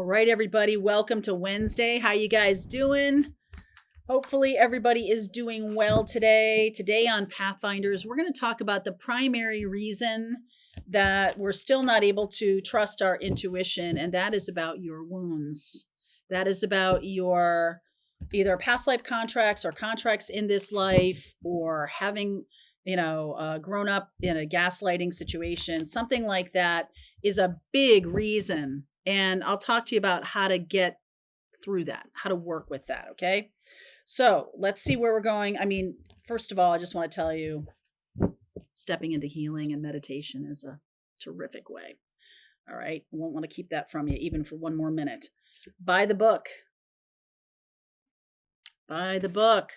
All right, everybody, welcome to Wednesday. How you guys doing? Hopefully everybody is doing well today. Today on Pathfinders, we're going to talk about the primary reason that we're still not able to trust our intuition, and that is about your wounds. That is about your either past life contracts or contracts in this life, or having, grown up in a gaslighting situation. Something like that is a big reason. And I'll talk to you about how to get through that, how to work with that. Okay. So let's see where we're going. I mean, first of all, I just want to tell you, stepping into healing and meditation is a terrific way. All right. I won't want to keep that from you even for one more minute. Buy the book. Buy the book.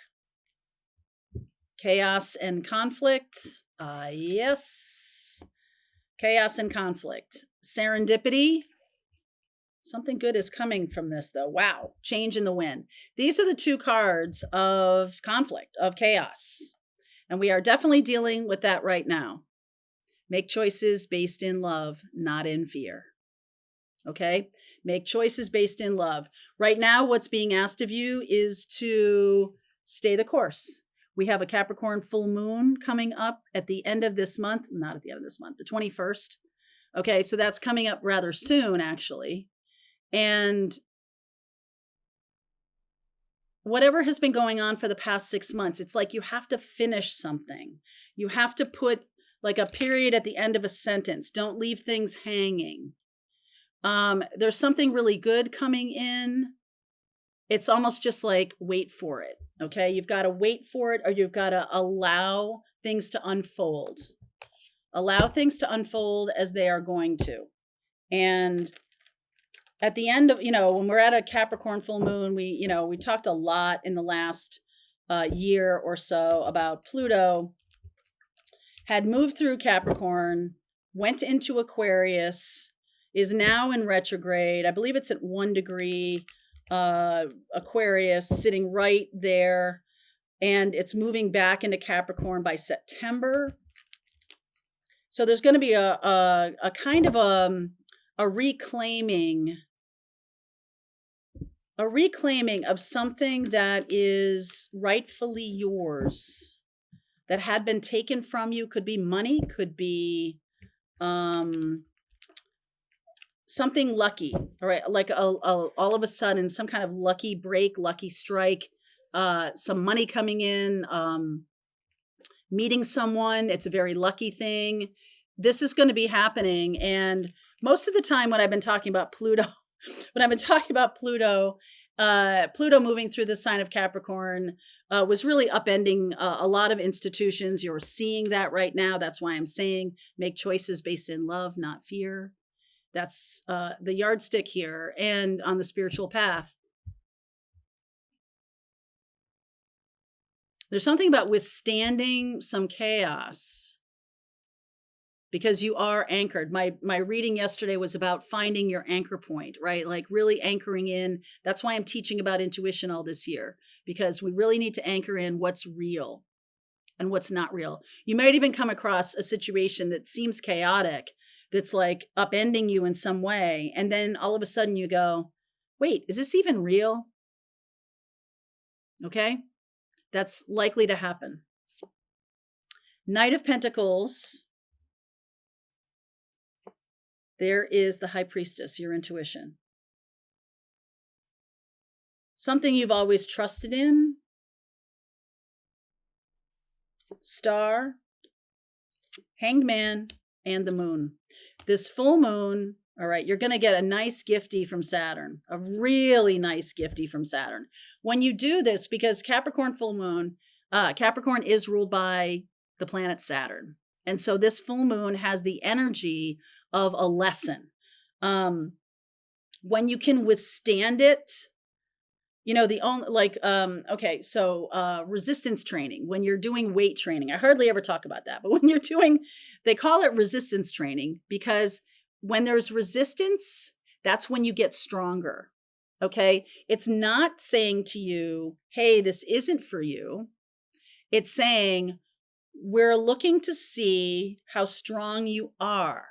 Chaos and Conflict. Yes. Chaos and Conflict. Serendipity. Something good is coming from this, though. Wow. Change in the wind. These are the two cards of conflict, of chaos. And we are definitely dealing with that right now. Make choices based in love, not in fear. Okay? Make choices based in love. Right now, what's being asked of you is to stay the course. We have a Capricorn full moon coming up at the end of this month. Not at the end of this month, the 21st. Okay, so that's coming up rather soon, actually. And whatever has been going on for the past 6 months, it's like you have to finish something. You have to put like a period at the end of a sentence. Don't leave things hanging. There's something really good coming in. It's almost just like wait for it. Okay. You've got to wait for it, or you've got to allow things to unfold. Allow things to unfold as they are going to. And at the end of, when we're at a Capricorn full moon, we talked a lot in the last year or so about Pluto had moved through Capricorn, went into Aquarius, is now in retrograde. I believe it's at 1 degree Aquarius, sitting right there. And it's moving back into Capricorn by September. So there's going to be a kind of a reclaiming of something that is rightfully yours, that had been taken from you. Could be money, could be something lucky, all right? Like all of a sudden, some kind of lucky break, lucky strike, some money coming in, meeting someone. It's a very lucky thing. This is going to be happening. And most of the time when I've been talking about Pluto, Pluto moving through the sign of Capricorn was really upending a lot of institutions. You're seeing that right now. That's why I'm saying make choices based in love, not fear. That's the yardstick here. And on the spiritual path, there's something about withstanding some chaos, because you are anchored. My reading yesterday was about finding your anchor point, right? Like really anchoring in. That's why I'm teaching about intuition all this year, because we really need to anchor in what's real and what's not real. You might even come across a situation that seems chaotic, that's like upending you in some way. And then all of a sudden you go, wait, is this even real? Okay. That's likely to happen. Knight of Pentacles. There is the High Priestess, your intuition. Something you've always trusted in. Star, Hanged Man, and the Moon. This full moon, all right, you're going to get a nice gifty from Saturn, a really nice gifty from Saturn. When you do this, because Capricorn full moon, Capricorn is ruled by the planet Saturn. And so this full moon has the energy of a lesson. When you can withstand it, the only resistance training, when you're doing weight training, I hardly ever talk about that, but when you're doing, they call it resistance training, because when there's resistance, that's when you get stronger. Okay. It's not saying to you, hey, this isn't for you. It's saying, we're looking to see how strong you are.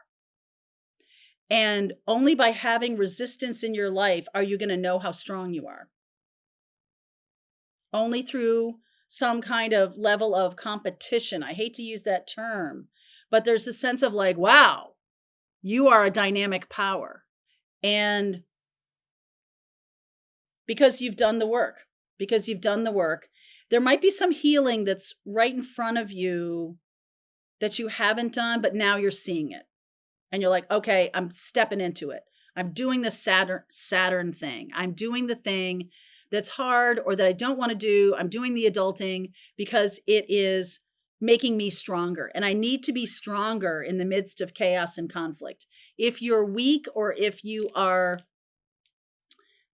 And only by having resistance in your life are you going to know how strong you are. Only through some kind of level of competition. I hate to use that term, but there's a sense of like, wow, you are a dynamic power. And because you've done the work, there might be some healing that's right in front of you that you haven't done, but now you're seeing it. And you're like, okay, I'm stepping into it. I'm doing the Saturn thing. I'm doing the thing that's hard or that I don't want to do. I'm doing the adulting because it is making me stronger. And I need to be stronger in the midst of chaos and conflict. If you're weak or if you are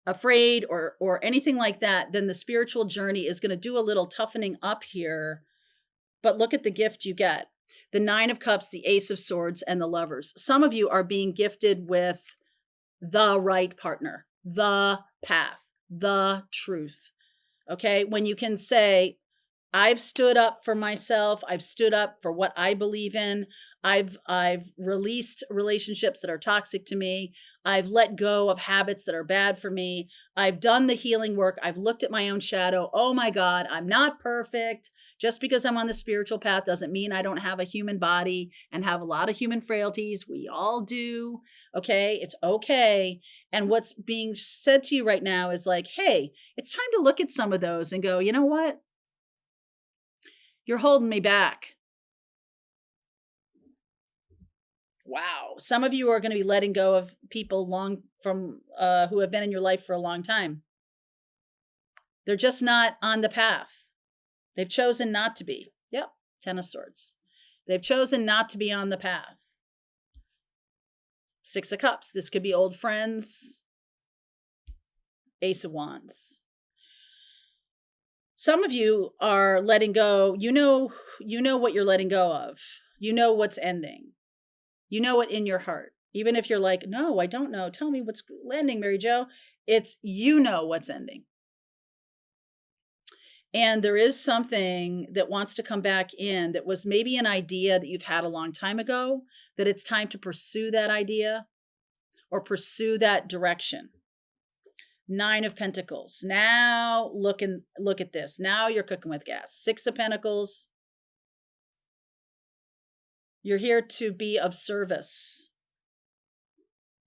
afraid or anything like that, then the spiritual journey is going to do a little toughening up here. But look at the gift you get. The 9 of Cups, the Ace of Swords, and the Lovers. Some of you are being gifted with the right partner, the path, the truth. Okay? When you can say, I've stood up for myself. I've stood up for what I believe in. I've released relationships that are toxic to me. I've let go of habits that are bad for me. I've done the healing work. I've looked at my own shadow. Oh my God, I'm not perfect. Just because I'm on the spiritual path doesn't mean I don't have a human body and have a lot of human frailties. We all do. Okay, it's okay. And what's being said to you right now is like, hey, it's time to look at some of those and go, you know what? You're holding me back. Wow. Some of you are going to be letting go of people who have been in your life for a long time. They're just not on the path. They've chosen not to be. Yep. 10 of Swords. They've chosen not to be on the path. 6 of Cups. This could be old friends. Ace of Wands. Some of you are letting go. You know what you're letting go of. You know what's ending. You know it in your heart. Even if you're like, no, I don't know. Tell me what's ending, Mary Jo. It's you know what's ending. And there is something that wants to come back in that was maybe an idea that you've had a long time ago, that it's time to pursue that idea or pursue that direction. 9 of Pentacles. Now look at this. Now you're cooking with gas. 6 of Pentacles. You're here to be of service.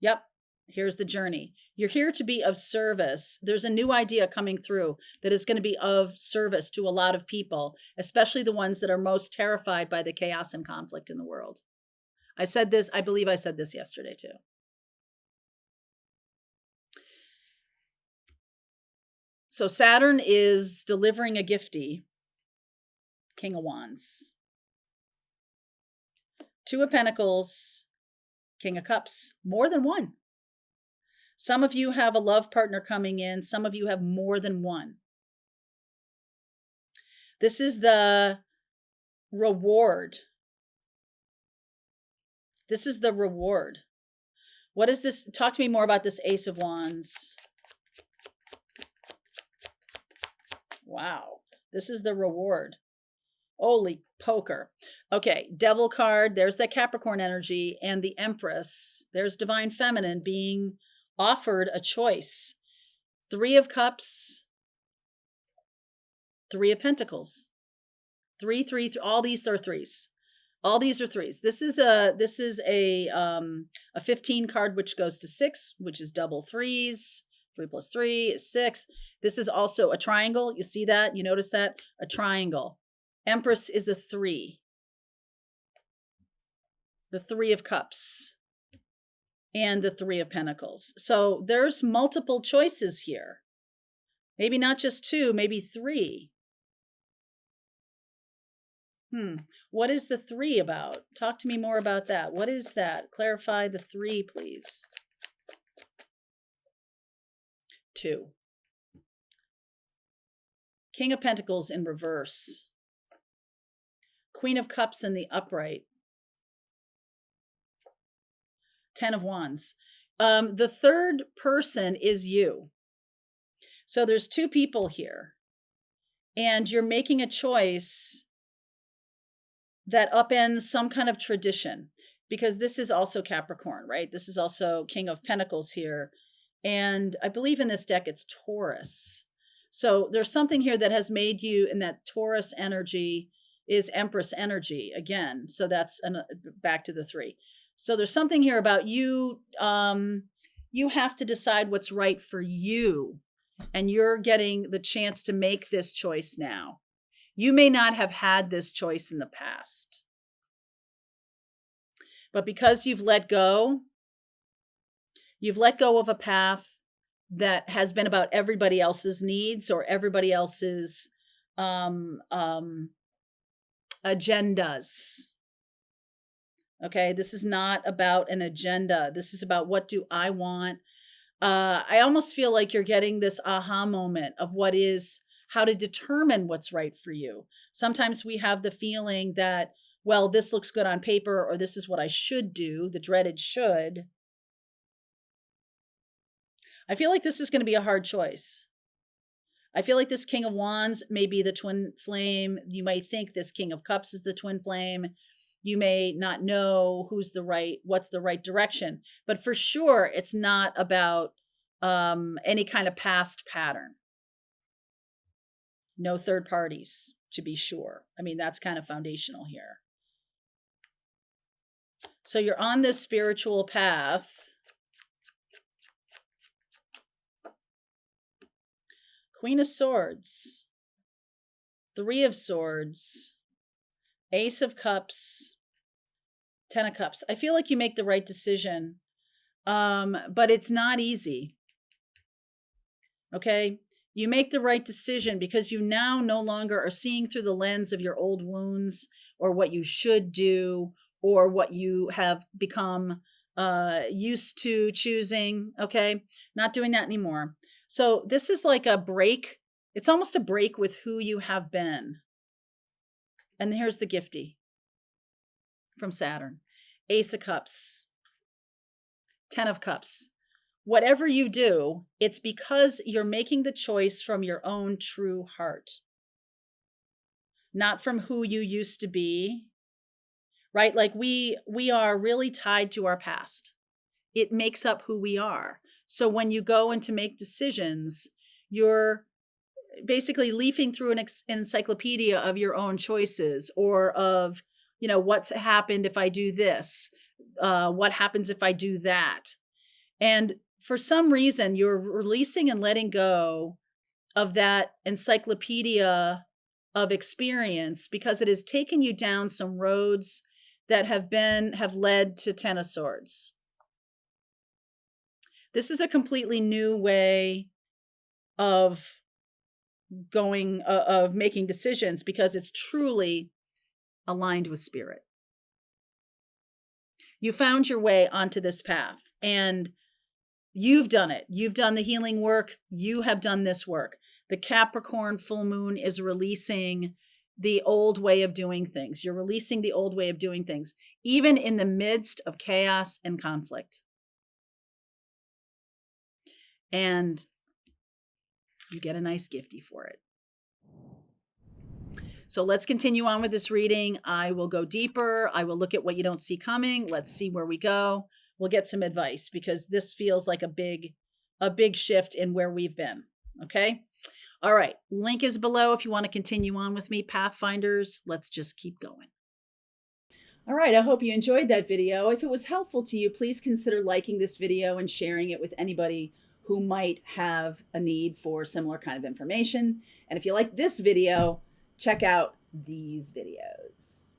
Yep. Here's the journey. You're here to be of service. There's a new idea coming through that is going to be of service to a lot of people, especially the ones that are most terrified by the chaos and conflict in the world. I believe I said this yesterday too. So Saturn is delivering a giftie. King of Wands. 2 of Pentacles. King of Cups. More than one. Some of you have a love partner coming in. Some of you have more than one. This is the reward. This is the reward. What is this? Talk to me more about this Ace of Wands. Wow. This is the reward. Holy poker. Okay. Devil card. There's that Capricorn energy and the Empress. There's Divine Feminine being offered a choice. 3 of Cups. 3 of Pentacles. 3, 3, 3. All these are threes. All these are threes. This is a 15 card, which goes to 6, which is double threes. 3 plus 3 is 6. This is also a triangle. You see that? You notice that? A triangle. Empress is a 3. The 3 of Cups. And the 3 of Pentacles. So there's multiple choices here. Maybe not just 2, maybe 3. What is the 3 about? Talk to me more about that. What is that? Clarify the 3, please. 2. King of Pentacles in reverse. Queen of Cups in the upright. 10 of Wands. The third person is you. So there's 2 people here. And you're making a choice that upends some kind of tradition. because this is also Capricorn, right? This is also King of Pentacles here. And I believe in this deck, it's Taurus. So there's something here that has made you, in that Taurus energy is Empress energy again. So that's back to the 3. So there's something here about you. You have to decide what's right for you. And you're getting the chance to make this choice now. You may not have had this choice in the past. But because you've let go of a path that has been about everybody else's needs or everybody else's agendas. Okay, this is not about an agenda. This is about, what do I want? I almost feel like you're getting this aha moment of how to determine what's right for you. Sometimes we have the feeling that, well, this looks good on paper, or this is what I should do, the dreaded should. I feel like this is going to be a hard choice. I feel like this King of Wands may be the twin flame. You might think this King of Cups is the twin flame. You may not know what's the right direction, but for sure, it's not about any kind of past pattern. No third parties, to be sure. I mean, that's kind of foundational here. So you're on this spiritual path. Queen of Swords, 3 of Swords, Ace of Cups, 10 of Cups. I feel like you make the right decision, but it's not easy. Okay? You make the right decision because you now no longer are seeing through the lens of your old wounds or what you should do or what you have become used to choosing. Okay? Not doing that anymore. So this is like a break. It's almost a break with who you have been. And here's the gifty from Saturn. Ace of Cups. 10 of Cups. Whatever you do, it's because you're making the choice from your own true heart. Not from who you used to be. Right? Like we are really tied to our past. It makes up who we are. So when you go in to make decisions, you're basically leafing through an encyclopedia of your own choices, or of, what's happened if I do this, what happens if I do that. And for some reason, you're releasing and letting go of that encyclopedia of experience because it has taken you down some roads that have led to 10 of Swords. This is a completely new way of making decisions because it's truly aligned with spirit. You found your way onto this path and you've done it. You've done the healing work. You have done this work. The Capricorn full moon is releasing the old way of doing things. You're releasing the old way of doing things, even in the midst of chaos and conflict. And you get a nice gifty for it. So let's continue on with this reading. I will go deeper. I will look at what you don't see coming. Let's see where we go. We'll get some advice because this feels like a big shift in where we've been. Okay. All right. Link is below if you want to continue on with me, Pathfinders. Let's just keep going. All right. I hope you enjoyed that video. If it was helpful to you, please consider liking this video and sharing it with anybody who might have a need for similar kind of information. And if you like this video, check out these videos.